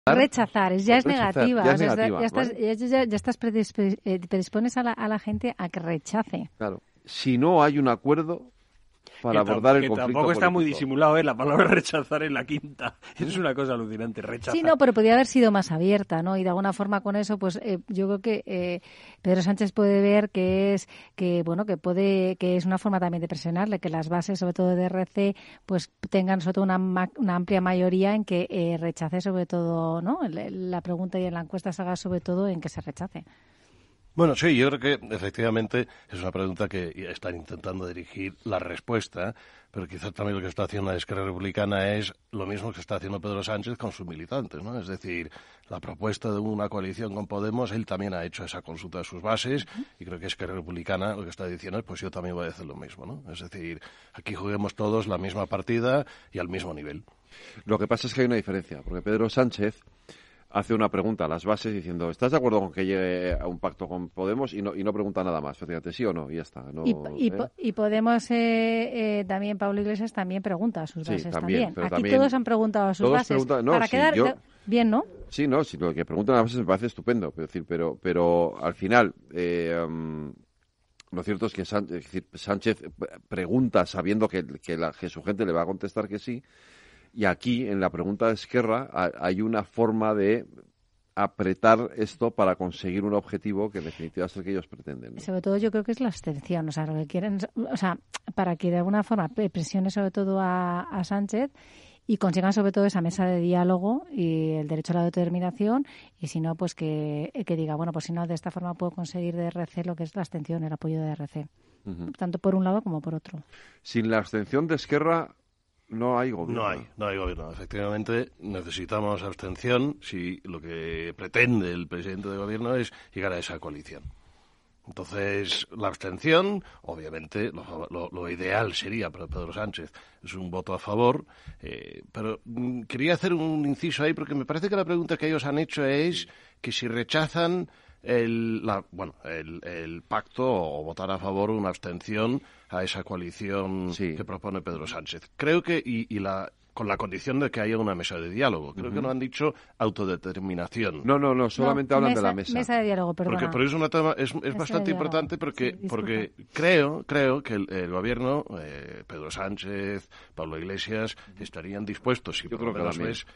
Rechazar, ya es rechazar, negativa. ya O es sea, negativa, ya estás predispones a la gente a que rechace. Claro. Si no hay un acuerdo para abordar el conflicto tampoco está muy político. disimulado, ¿eh? La palabra rechazar en la quinta. Es una cosa alucinante, rechazar. Sí, no, pero podría haber sido más abierta, ¿no? Y de alguna forma con eso, pues yo creo que Pedro Sánchez puede ver que es que es una forma también de presionarle, que las bases, sobre todo de RC, pues tengan sobre todo una amplia mayoría en que rechace sobre todo, ¿no? La pregunta y en la encuesta se haga sobre todo en que se rechace. Bueno, sí, yo creo que efectivamente es una pregunta que están intentando dirigir la respuesta, pero quizás también lo que está haciendo la Esquerra Republicana es lo mismo que está haciendo Pedro Sánchez con sus militantes, ¿no? Es decir, la propuesta de una coalición con Podemos, él también ha hecho esa consulta de sus bases y creo que Esquerra Republicana lo que está diciendo es pues yo también voy a hacer lo mismo, ¿no? Es decir, aquí juguemos todos la misma partida y al mismo nivel. Lo que pasa es que hay una diferencia, porque Pedro Sánchez hace una pregunta a las bases diciendo ¿estás de acuerdo con que llegue a un pacto con Podemos? Y no pregunta nada más, fíjate, sí o no, y ya está. No, y Podemos también, Pablo Iglesias también pregunta a sus bases. Sí, también. Aquí también, todos han preguntado a sus bases para quedar bien, ¿no? Sí, no, si lo que preguntan a las bases me parece estupendo, pero al final lo cierto es que Sánchez pregunta sabiendo que su gente le va a contestar que sí. Y aquí, en la pregunta de Esquerra, hay una forma de apretar esto para conseguir un objetivo que en definitiva es el que ellos pretenden, ¿no? Sobre todo yo creo que es la abstención, o sea, lo que quieren, o sea, para que de alguna forma presione sobre todo a Sánchez y consigan sobre todo esa mesa de diálogo y el derecho a la autodeterminación y si no, pues que diga, bueno, pues si no, de esta forma puedo conseguir de RC lo que es la abstención, el apoyo de RC, tanto por un lado como por otro. Sin la abstención de Esquerra no hay gobierno. No hay gobierno. Efectivamente, necesitamos abstención si lo que pretende el presidente de gobierno es llegar a esa coalición. Entonces, la abstención, obviamente, lo ideal sería para Pedro Sánchez, es un voto a favor, pero quería hacer un inciso ahí porque me parece que la pregunta que ellos han hecho es que si rechazan el pacto o votar a favor una abstención a esa coalición que propone Pedro Sánchez. Creo que, con la condición de que haya una mesa de diálogo. Creo que no han dicho autodeterminación. No, solamente hablan de la mesa. Mesa de diálogo, perdona. Pero es un tema, es bastante importante porque creo que el gobierno, Pedro Sánchez, Pablo Iglesias, estarían dispuestos, si por lo menos ves,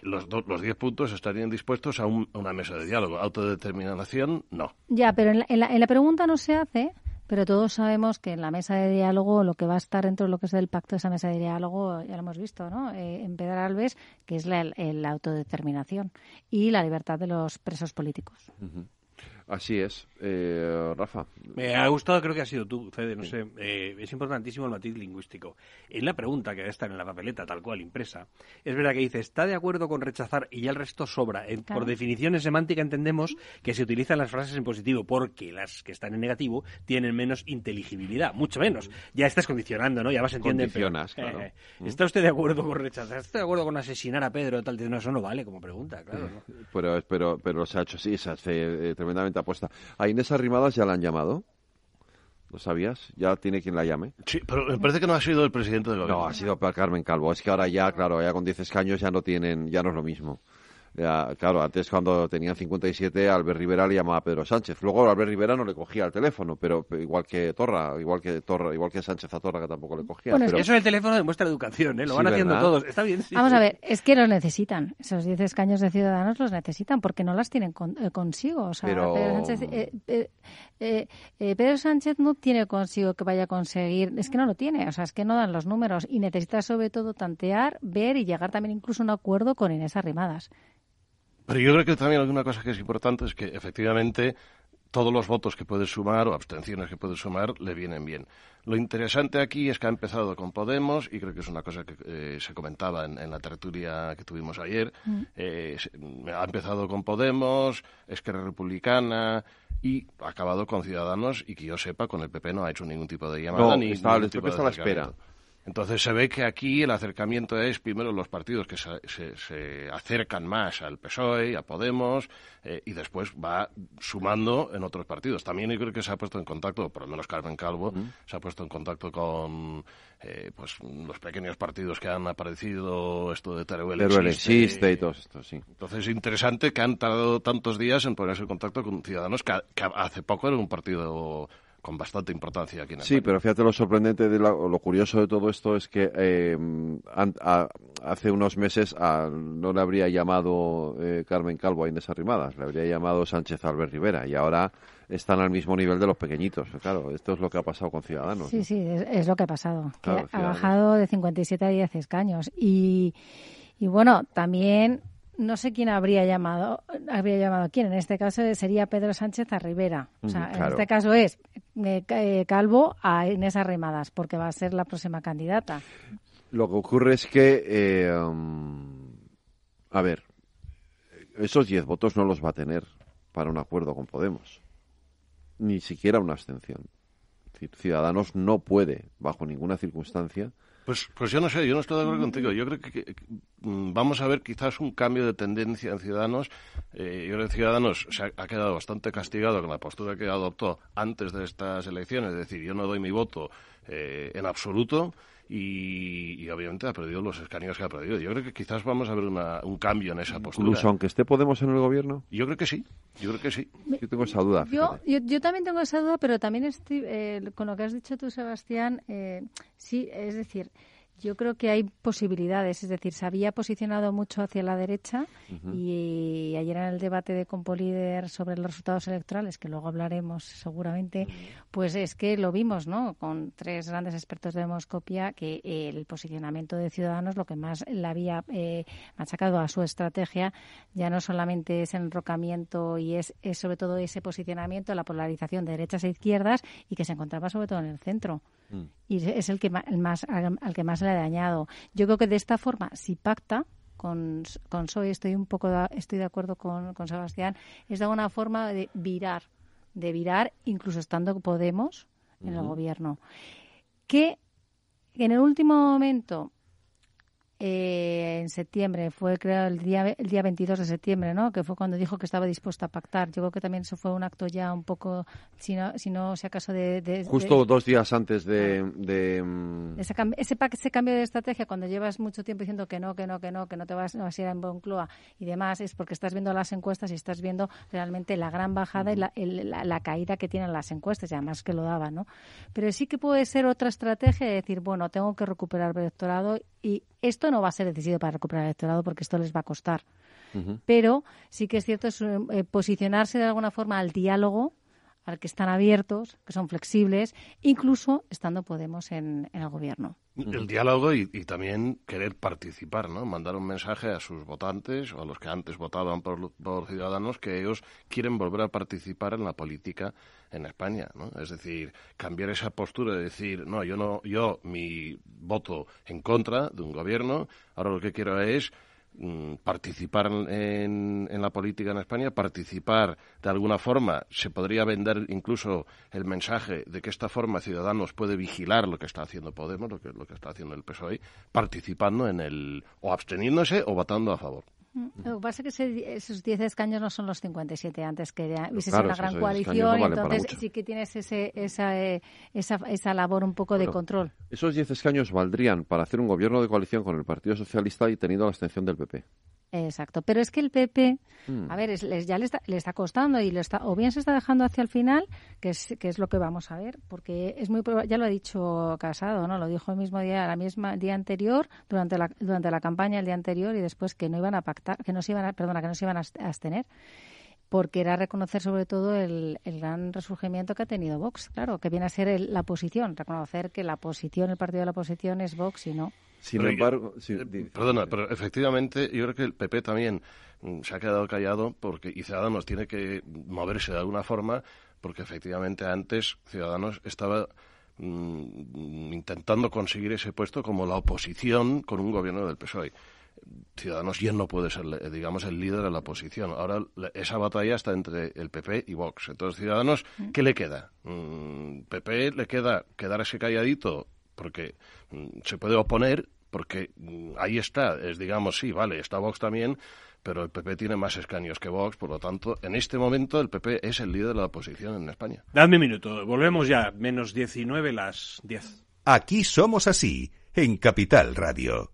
los 10 puntos estarían dispuestos a una mesa de diálogo. Autodeterminación, no. Ya, pero en la pregunta no se hace. Pero todos sabemos que en la mesa de diálogo, lo que va a estar dentro de lo que es el pacto de esa mesa de diálogo, ya lo hemos visto, ¿no? En Pedralbes, que es la autodeterminación y la libertad de los presos políticos. Así es. Rafa. Me ha gustado, creo que has sido tú, Fede, no sé. Es importantísimo el matiz lingüístico. En la pregunta que debe estar en la papeleta, tal cual, impresa, es verdad que dice, ¿está de acuerdo con rechazar? Y ya el resto sobra. Claro. Por definición semántica entendemos que se utilizan las frases en positivo, porque las que están en negativo tienen menos inteligibilidad, mucho menos. Ya estás condicionando, ¿no? Ya vas entendiendo. Condicionas, claro. ¿Está usted de acuerdo con rechazar? ¿Está de acuerdo con asesinar a Pedro? Tal? No, eso no vale como pregunta, claro. ¿No? Pero se ha hecho, sí, se hace tremendamente apuesta. ¿A Inés Arrimadas ya la han llamado? ¿Lo sabías? ¿Ya tiene quien la llame? Sí, pero me parece que no ha sido el presidente del gobierno. No, ha sido para Carmen Calvo. Es que ahora ya, claro, ya con 10 escaños ya no es lo mismo. Ya, claro, antes cuando tenían 57, Albert Rivera le llamaba a Pedro Sánchez. Luego Albert Rivera no le cogía el teléfono, pero igual que Sánchez a Torra, que tampoco le cogía. Bueno, pero eso del teléfono demuestra educación, ¿eh? Lo van haciendo todos. Está bien. Sí, Vamos a ver, es que los necesitan. Esos 10 escaños de Ciudadanos los necesitan porque no las tienen consigo. O sea, Pedro Sánchez no tiene consigo que vaya a conseguir. Es que no lo tiene. O sea, es que no dan los números y necesita sobre todo tantear, ver y llegar también incluso a un acuerdo con Inés Arrimadas. Pero yo creo que también alguna cosa que es importante es que efectivamente todos los votos que puede sumar o abstenciones que puede sumar le vienen bien. Lo interesante aquí es que ha empezado con Podemos y creo que es una cosa que se comentaba en la tertulia que tuvimos ayer. Ha empezado con Podemos, Esquerra Republicana y ha acabado con Ciudadanos y que yo sepa con el PP no ha hecho ningún tipo de llamada. No, el PP está a la espera. Entonces se ve que aquí el acercamiento es primero los partidos que se acercan más al PSOE y a Podemos y después va sumando en otros partidos. También yo creo que se ha puesto en contacto, por lo menos Carmen Calvo, se ha puesto en contacto con pues los pequeños partidos que han aparecido, esto de Teruel existe y todo esto, sí. Entonces es interesante que han tardado tantos días en ponerse en contacto con Ciudadanos, que hace poco era un partido con bastante importancia aquí en España. Sí, pero fíjate lo sorprendente, lo curioso de todo esto es que hace unos meses no le habría llamado Carmen Calvo a Inés Arrimadas, le habría llamado Sánchez Albert Rivera, y ahora están al mismo nivel de los pequeñitos. Claro, esto es lo que ha pasado con Ciudadanos. Sí, ¿no? Sí, es lo que ha pasado, claro, que ha bajado de 57 a 10 escaños. Y bueno, también... No sé quién habría llamado quién. En este caso sería Pedro Sánchez a Rivera. O sea, claro. En este caso es Calvo a Inés Arrimadas, porque va a ser la próxima candidata. Lo que ocurre es que, a ver, esos 10 votos no los va a tener para un acuerdo con Podemos. Ni siquiera una abstención. Es decir, Ciudadanos no puede, bajo ninguna circunstancia... Pues yo no sé, yo no estoy de acuerdo contigo. Yo creo que vamos a ver quizás un cambio de tendencia en Ciudadanos. Yo creo que Ciudadanos ha quedado bastante castigado con la postura que adoptó antes de estas elecciones. Es decir, yo no doy mi voto en absoluto y obviamente ha perdido los escaños que ha perdido. Yo creo que quizás vamos a ver un cambio en esa postura. Incluso aunque esté Podemos en el gobierno. Yo creo que sí. Yo tengo esa duda. Yo también tengo esa duda, pero también estoy con lo que has dicho tú, Sebastián. Sí, es decir, yo creo que hay posibilidades. Es decir, se había posicionado mucho hacia la derecha y ayer en el debate de Compolider sobre los resultados electorales, que luego hablaremos seguramente, pues es que lo vimos, ¿no? Con 3 grandes expertos de Demoscopia, que el posicionamiento de Ciudadanos, lo que más le había machacado a su estrategia, ya no solamente es el enrocamiento y es sobre todo ese posicionamiento, la polarización de derechas e izquierdas, y que se encontraba sobre todo en el centro. Y es al que más le ha dañado. Yo creo que de esta forma, si pacta con PSOE, estoy de acuerdo con Sebastián, es de alguna forma de virar, incluso estando Podemos en el gobierno. Que en el último momento, en septiembre, fue creo el día 22 de septiembre, ¿no? Que fue cuando dijo que estaba dispuesto a pactar. Yo creo que también eso fue un acto ya un poco, si acaso justo 2 días antes de ese cambio de estrategia, cuando llevas mucho tiempo diciendo que no te vas a ir a Moncloa y demás, es porque estás viendo las encuestas y estás viendo realmente la gran bajada y la caída que tienen las encuestas, y además que lo daban, ¿no? Pero sí que puede ser otra estrategia de decir, bueno, tengo que recuperar el electorado, y esto no va a ser decisivo para recuperar el electorado porque esto les va a costar. Pero sí que es cierto posicionarse de alguna forma al diálogo, al que están abiertos, que son flexibles, incluso estando Podemos en el gobierno. El diálogo y también querer participar, ¿no? Mandar un mensaje a sus votantes o a los que antes votaban por Ciudadanos, que ellos quieren volver a participar en la política en España, ¿no? Es decir, cambiar esa postura de decir, yo mi voto en contra de un gobierno, ahora lo que quiero es participar en la política en España, participar de alguna forma. Se podría vender incluso el mensaje de que esta forma Ciudadanos puede vigilar lo que está haciendo Podemos, lo que está haciendo el PSOE, participando o absteniéndose o votando a favor. Lo que pasa es que esos 10 escaños no son los 57 antes, que hubiese claro, una gran coalición, y entonces sí que tienes esa labor un poco de control. Esos 10 escaños valdrían para hacer un gobierno de coalición con el Partido Socialista y teniendo la abstención del PP. Exacto, pero es que el PP, a ver, ya le está costando y o bien se está dejando hacia el final, que es lo que vamos a ver, porque es muy probable, ya lo ha dicho Casado, ¿no? Lo dijo el mismo día, día anterior, durante la campaña el día anterior, y después que no iban a pactar, que no se iban a abstener, porque era reconocer sobre todo el gran resurgimiento que ha tenido Vox, claro, que viene a ser la oposición, reconocer que la oposición, el partido de la oposición es Vox y no. Sin embargo, perdona, pero efectivamente yo creo que el PP también se ha quedado callado y Ciudadanos tiene que moverse de alguna forma, porque efectivamente antes Ciudadanos estaba intentando conseguir ese puesto como la oposición con un gobierno del PSOE. Ciudadanos ya no puede ser, digamos, el líder de la oposición. Ahora esa batalla está entre el PP y Vox. Entonces, Ciudadanos, ¿qué le queda? PP le queda quedarse calladito porque se puede oponer, porque ahí está, digamos, sí, vale, está Vox también, pero el PP tiene más escaños que Vox, por lo tanto, en este momento el PP es el líder de la oposición en España. Dadme un minuto, volvemos ya, menos 19 las 10. Aquí somos así, en Capital Radio.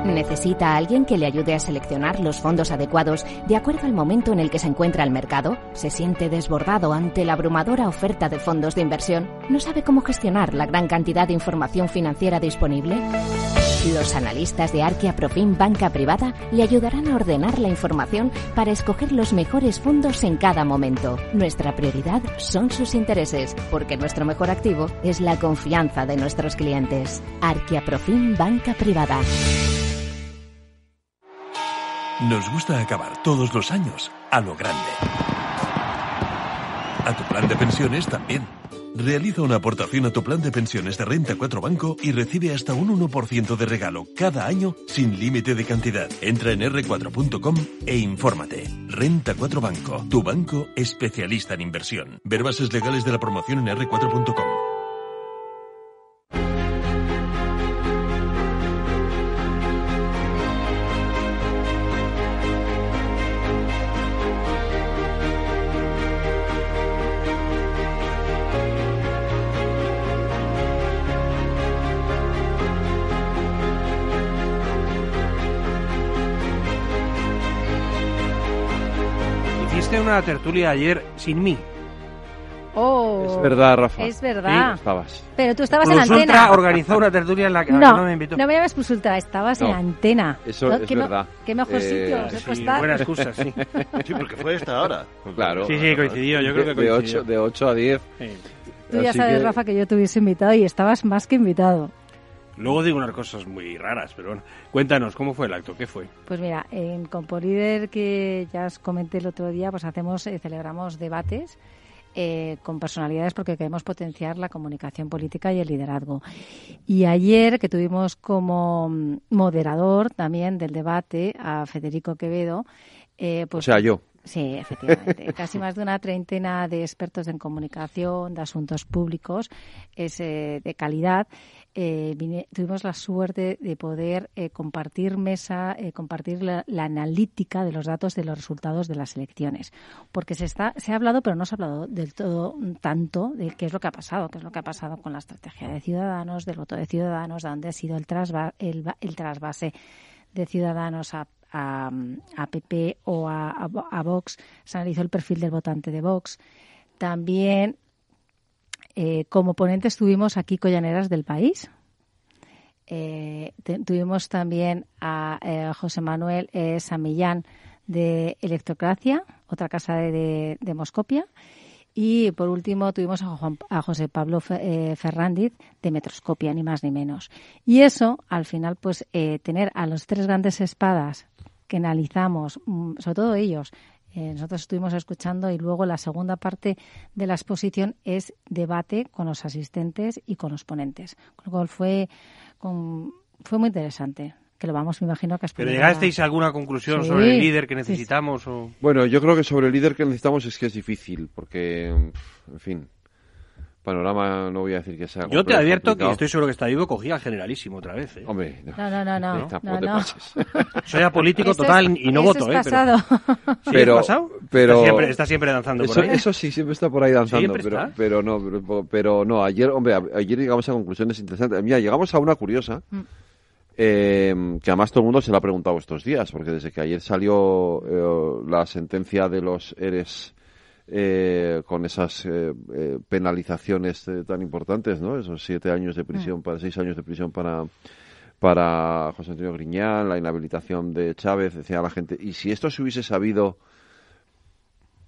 ¿Necesita a alguien que le ayude a seleccionar los fondos adecuados de acuerdo al momento en el que se encuentra el mercado? ¿Se siente desbordado ante la abrumadora oferta de fondos de inversión? ¿No sabe cómo gestionar la gran cantidad de información financiera disponible? Los analistas de Arquia Profim Banca Privada le ayudarán a ordenar la información para escoger los mejores fondos en cada momento. Nuestra prioridad son sus intereses, porque nuestro mejor activo es la confianza de nuestros clientes. Arquia Profim Banca Privada. Nos gusta acabar todos los años a lo grande. A tu plan de pensiones también. Realiza una aportación a tu plan de pensiones de Renta 4 Banco y recibe hasta un 1% de regalo cada año sin límite de cantidad. Entra en r4.com e infórmate. Renta 4 Banco, tu banco especialista en inversión. Ver bases legales de la promoción en r4.com. Una tertulia ayer sin mí. Oh, es verdad, Rafa. Es verdad. Sí, estabas. Pero tú estabas Plus en antena. Ultra organizó una tertulia en la que no me invitó. No me llames Plus Ultra, estabas en antena. Eso es verdad. Qué mejor sitio. Sí, buena excusa, sí. Sí, porque fue esta hora. Claro. Sí, coincidió. Yo creo que coincidió. De 8 a 10. Sí. Tú ya sabes, Rafa, que yo te hubiese invitado y estabas más que invitado. Luego digo unas cosas muy raras, pero bueno. Cuéntanos, ¿cómo fue el acto? ¿Qué fue? Pues mira, en Compolider, que ya os comenté el otro día, pues celebramos debates con personalidades porque queremos potenciar la comunicación política y el liderazgo. Y ayer, que tuvimos como moderador también del debate a Federico Quevedo, pues, o sea, yo. Sí, efectivamente. Casi más de una treintena de expertos en comunicación, de asuntos públicos, de calidad. Tuvimos la suerte de poder compartir mesa, compartir la analítica de los datos de los resultados de las elecciones. Porque se ha hablado, pero no se ha hablado del todo tanto de qué es lo que ha pasado con la estrategia de Ciudadanos, del voto de Ciudadanos, de dónde ha sido el trasvase de Ciudadanos a PP o a Vox. Se analizó el perfil del votante de Vox. También como ponentes tuvimos a Kiko Llaneras del País. Tuvimos también a José Manuel Samillán de Electrocracia, otra casa de Moscopia. Y por último tuvimos a José Pablo Ferrandiz de Metroscopia, ni más ni menos. Y eso, al final, pues tener a los tres grandes espadas que analizamos, sobre todo ellos, nosotros estuvimos escuchando, y luego la segunda parte de la exposición es debate con los asistentes y con los ponentes. Con lo cual fue muy interesante. Que lo vamos, me imagino que ¿Pero llegasteis a alguna conclusión sobre el líder que necesitamos? O... Bueno, yo creo que sobre el líder que necesitamos es que es difícil, porque, en fin, panorama no voy a decir que sea. Yo te advierto que estoy seguro que está vivo, cogía al generalísimo otra vez. Hombre, no. Soy apolítico total y no voto, es pasado. Pero, ¿es pasado? Pero está siempre danzando por ahí. Eso sí, siempre está por ahí danzando, pero no, ayer llegamos a conclusiones interesantes. Mira, llegamos a una curiosa. Que además todo el mundo se lo ha preguntado estos días, porque desde que ayer salió la sentencia de los ERES con esas penalizaciones tan importantes, ¿no? Esos 7 años de prisión, 6 años de prisión para José Antonio Griñán, la inhabilitación de Chávez, decía la gente, y si esto se hubiese sabido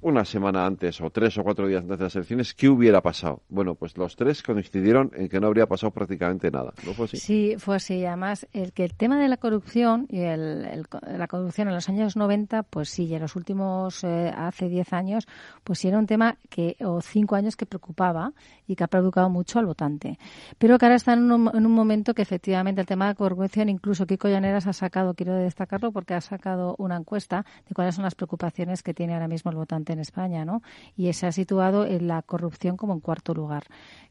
una semana antes o 3 o 4 días antes de las elecciones, ¿qué hubiera pasado? Bueno, pues los tres coincidieron en que no habría pasado prácticamente nada. ¿No fue así? Sí, fue así. Además, el tema de la corrupción y la corrupción en los años 90, pues sí, y en los últimos, hace 10 años, pues sí era un tema o 5 años que preocupaba y que ha preocupado mucho al votante. Pero que ahora está en un momento que efectivamente el tema de corrupción, incluso Kiko Llaneras ha sacado, quiero destacarlo porque ha sacado una encuesta de cuáles son las preocupaciones que tiene ahora mismo el votante en España, ¿no? Y se ha situado en la corrupción como en cuarto lugar.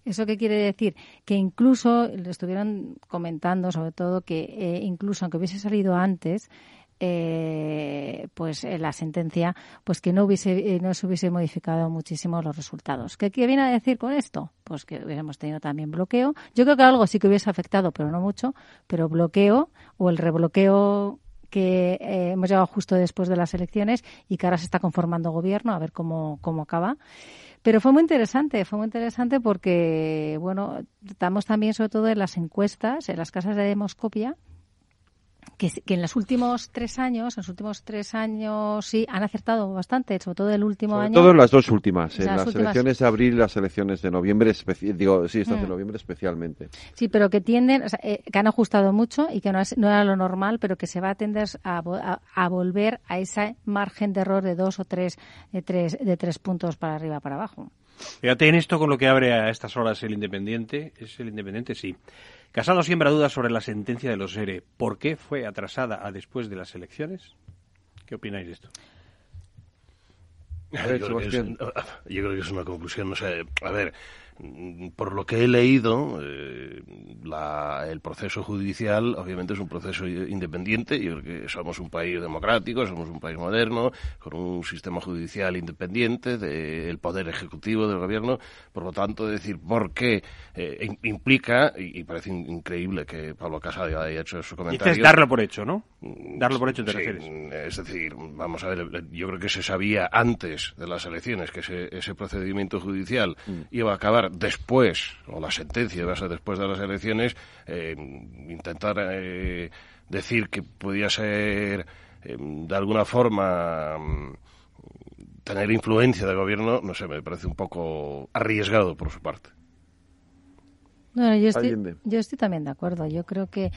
¿Eso qué quiere decir? Que incluso, lo estuvieron comentando sobre todo, que incluso aunque hubiese salido antes, pues la sentencia, pues que no se hubiese modificado muchísimo los resultados. ¿Qué viene a decir con esto? Pues que hubiéramos tenido también bloqueo. Yo creo que algo sí que hubiese afectado, pero no mucho, pero bloqueo o el rebloqueo que hemos llegado justo después de las elecciones y que ahora se está conformando gobierno, a ver cómo acaba. Pero fue muy interesante porque, bueno, estamos también sobre todo en las encuestas, en las casas de demoscopia, que en los últimos 3 años, sí, han acertado bastante, sobre todo el último año. Sobre todo en las dos últimas, en las elecciones de abril y las elecciones de noviembre, estas de noviembre especialmente. Sí, pero que tienden, o sea, que han ajustado mucho y que no era lo normal, pero que se va a tender a volver a ese margen de error de 2 o 3, de 3 puntos para arriba, para abajo. Fíjate en esto con lo que abre a estas horas el Independiente. ¿Es el Independiente? Sí. Casado siembra dudas sobre la sentencia de los ERE. ¿Por qué fue atrasada a después de las elecciones? ¿Qué opináis de esto? Yo creo que es una conclusión, no sé, a ver, por lo que he leído, el proceso judicial obviamente es un proceso independiente. Yo creo que somos un país democrático, somos un país moderno, con un sistema judicial independiente del poder ejecutivo del gobierno. Por lo tanto, decir por qué implica, y parece increíble que Pablo Casado haya hecho su comentario. Dices darlo por hecho, ¿no? Darlo por hecho, ¿te refieres? Es decir, vamos a ver, yo creo que se sabía antes de las elecciones que ese procedimiento judicial iba a acabar después, o la sentencia iba a ser después de las elecciones. Intentar decir que podía ser de alguna forma tener influencia de gobierno, no sé, me parece un poco arriesgado por su parte. Bueno, yo estoy también de acuerdo. Yo creo que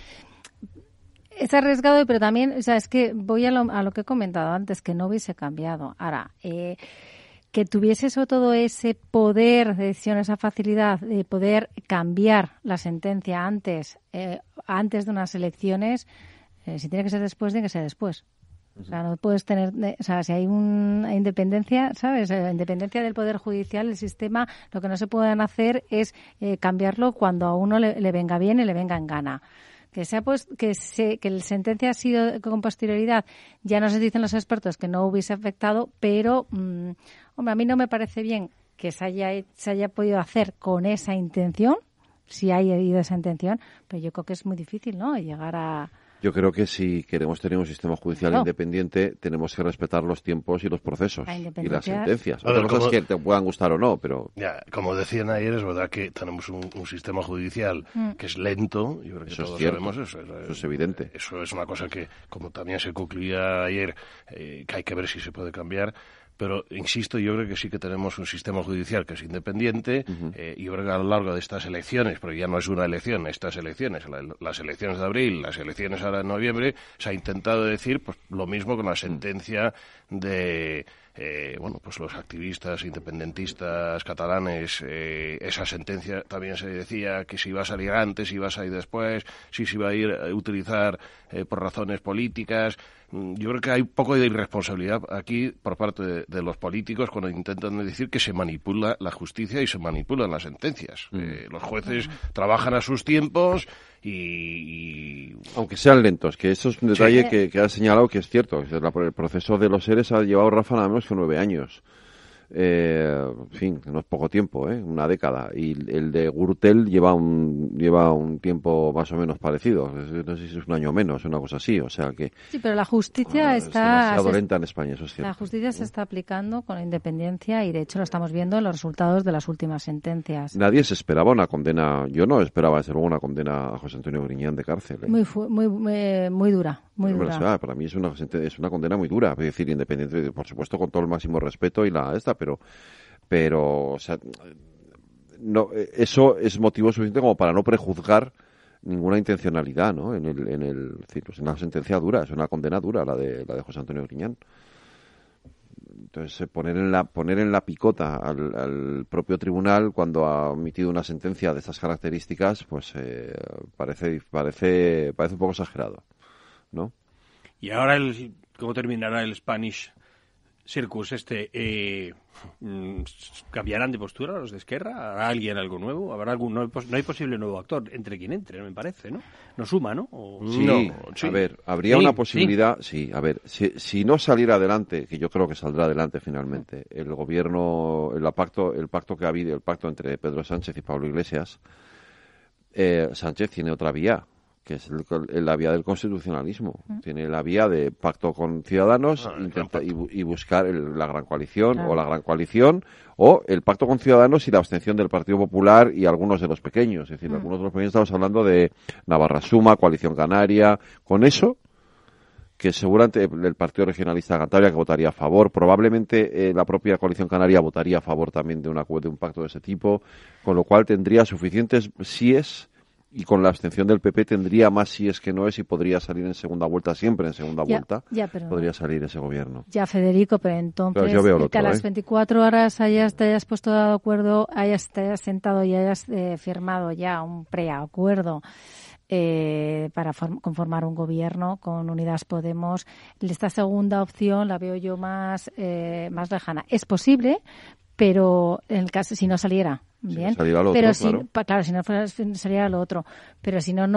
es arriesgado, pero también, o sea, es que voy a lo que he comentado antes, que no hubiese cambiado. Ahora, que tuviese sobre todo ese poder de decisión, esa facilidad de poder cambiar la sentencia antes de unas elecciones, si tiene que ser después, tiene que ser después. O sea, no puedes tener, o sea, si hay una independencia, ¿sabes? La independencia del Poder Judicial, el sistema, lo que no se pueden hacer es cambiarlo cuando a uno le venga bien y le venga en gana. Que la sentencia ha sido con posterioridad, ya nos dicen los expertos que no hubiese afectado, pero hombre, a mí no me parece bien que se haya podido hacer con esa intención, si hay habido esa intención, pero yo creo que es muy difícil, ¿no? Llegar a... Yo creo que si queremos tener un sistema judicial independiente, tenemos que respetar los tiempos y los procesos y las sentencias. Otra cosa es que te puedan gustar o no, pero... Ya, como decían ayer, es verdad que tenemos un sistema judicial que es lento. Yo creo que todos sabemos eso. Eso es evidente. Eso es una cosa que, como también se concluía ayer, que hay que ver si se puede cambiar. Pero, insisto, yo creo que sí que tenemos un sistema judicial que es independiente. Yo creo que a lo largo de estas elecciones, porque ya no es una elección, estas elecciones, las elecciones de abril, las elecciones ahora de noviembre, se ha intentado decir pues lo mismo con la sentencia de... pues los activistas independentistas catalanes, esa sentencia también se decía que si iba a salir antes, si iba a salir después, si se iba a ir a utilizar por razones políticas. Yo creo que hay un poco de irresponsabilidad aquí por parte de los políticos cuando intentan decir que se manipula la justicia y se manipulan las sentencias. Los jueces trabajan a sus tiempos y... Aunque sean lentos, que eso es un detalle que ha señalado que es cierto. El proceso de los ERES ha llevado, Rafa, nada menos que 9 años. En fin, no es poco tiempo, una década. Y el de Gürtel lleva un tiempo más o menos parecido. No sé si es un año menos, una cosa así. O sea que... Sí, pero la justicia está... demasiado lenta en España, eso es cierto. La justicia se está aplicando con la independencia y, de hecho, lo estamos viendo en los resultados de las últimas sentencias. Nadie se esperaba una condena... Yo no esperaba, desde luego, una condena a José Antonio Griñán de cárcel. Muy dura. Muy dura. O sea, para mí es una condena muy dura, es decir, independiente, por supuesto, con todo el máximo respeto y pero o sea, no, eso es motivo suficiente como para no prejuzgar ninguna intencionalidad, ¿no? En es una sentencia dura, es una condena dura la de José Antonio Griñán. Entonces, poner en la picota al propio tribunal cuando ha emitido una sentencia de estas características, pues parece un poco exagerado, ¿no? Y ahora, ¿cómo terminará el Spanish Circus, ¿cambiarán de postura los de Esquerra? ¿Hará alguien algo nuevo? ¿Habrá algún no hay posible nuevo actor entre quien entre, me parece, ¿no? No suma, ¿no? Sí, a ver, habría una posibilidad, a ver, si no saliera adelante, que yo creo que saldrá adelante finalmente, el gobierno, el pacto que ha habido, el pacto entre Pedro Sánchez y Pablo Iglesias, Sánchez tiene otra vía, que es la vía del constitucionalismo. Tiene la vía de pacto con Ciudadanos y buscar la gran coalición, o la gran coalición, o el pacto con Ciudadanos y la abstención del Partido Popular y algunos de los pequeños. Es decir, algunos de los pequeños estamos hablando de Navarra Suma, Coalición Canaria. Con eso, que seguramente el Partido Regionalista de Cantabria que votaría a favor, probablemente la propia Coalición Canaria votaría a favor también de un pacto de ese tipo, con lo cual tendría suficientes síes. Y con la abstención del PP tendría más si es que no es y podría salir en segunda vuelta, siempre en segunda vuelta, podría salir ese gobierno. Ya, Federico, pero entonces que a las 24 horas te hayas puesto de acuerdo, te hayas sentado y hayas firmado ya un preacuerdo para conformar un gobierno con Unidas Podemos. Esta segunda opción la veo yo más lejana. Es posible, pero en el caso si no saliera bien, si no saliera lo pero otro, claro, si no saliera lo otro, pero si no